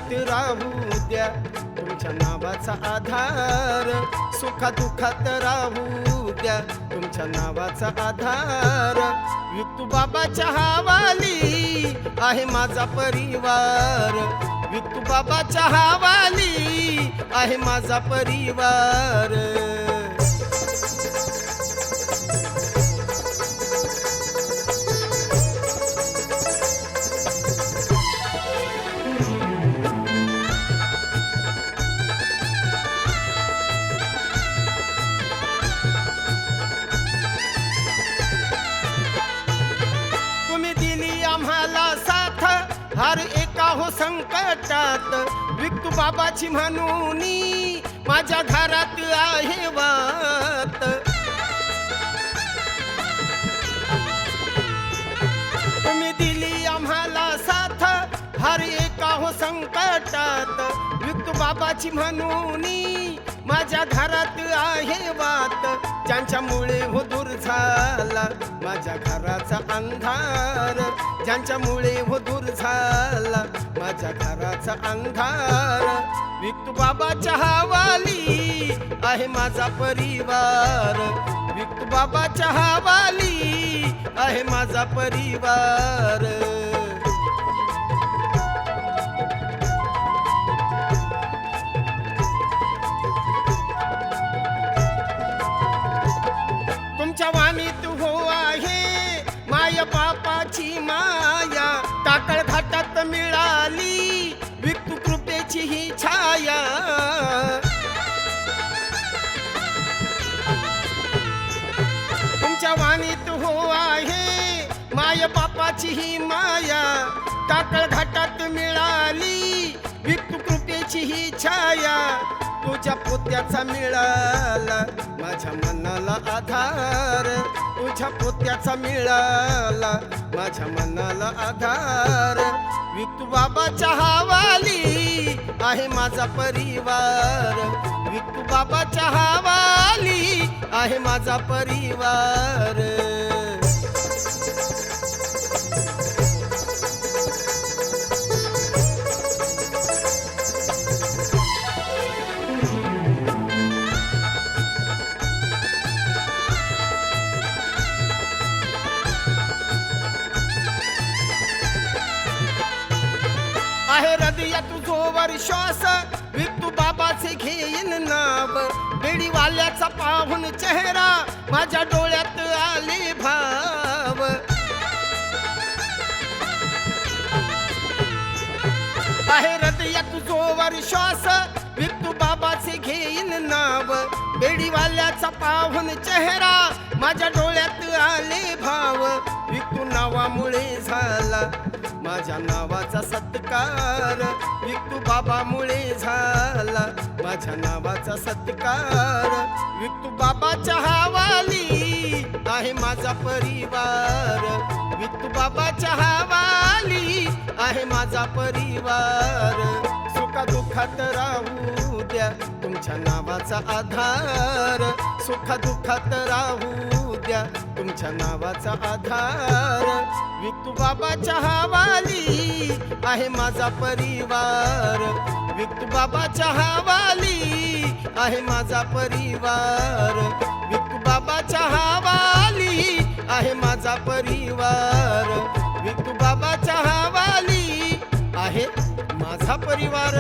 घरात राहू द्या तुमच्या नावाचा आधार, सुखादुखात राहू द्या तुमच्या नावाचा आधार. विठुबाबाच्या हवाली आहे माझा परिवार, विठुबाबाच्या हवाली आहे माझा परिवार. हर एका हो संकटात विठुबाबाची म्हणून माझ्या घरात आहे वात. तुम्ही दिली आम्हाला साथ हर एका हो संकटात विठुबाबाची म्हणून माझ्या घरात आहे वात. ज्यांच्यामुळे हो दूर झाला माझ्या घराचा अंधार, ज्यांच्यामुळे हो दूर झाला माझ्या घराचा अंधार. विठुबाबाच्या हवाली आहे माझा परिवार, विठुबाबाच्या हवाली आहे माझा परिवार. तुमच्या वाणीत हो आहे माया बापाची माया, टाकळ घाटात मिळाली विठू कृपेची ही छाया. तुमच्या वाणीत हो आहे माया बापाची ही माया, टाकळ घाटात मिळाली विठू कृपेची ही छाया. तुझ्या पोत्याचा मिळाला माझ्या मनाला आधार, तुझ्या पोत्याचा मिळाला माझ्या मनाला आधार. विठुबाबाच्या हवाली आहे माझा परिवार, विठुबाबाच्या हवाली आहे माझा परिवार. आहे हृदयात जोवर श्वास विठुबाबाचे घेईन नाव. बेडीवाल्याचा पाहून चेहरा माझ्या डोळ्यात आले भाव. आहे हृदयात जोवर श्वास विठुबाबाचे घेईन नाव. बेडीवाल्याचा पाहून चेहरा माझ्या डोळ्यात आले भाव. विठू नावामुळे झाला माझ्या नावाचा सत्कार, विठुबाबामुळे झाला माझ्या नावाचा सत्कार. विठुबाबाच्या हवाली आहे माझा परिवार, विठुबाबाच्या हवाली आहे माझा परिवार. सुखादुखात राहू द्या तुमच्या नावाचा आधार, सुखादुखात राहू द्या तुमच्या नावाचा आधार. विठुबाबाच्या हवाली आहे माझा परिवार, विठुबाबाच्या हवाली आहे माझा परिवार, विठुबाबाच्या हवाली आहे माझा परिवार, विठुबाबाच्या हवाली आहे माझा परिवार.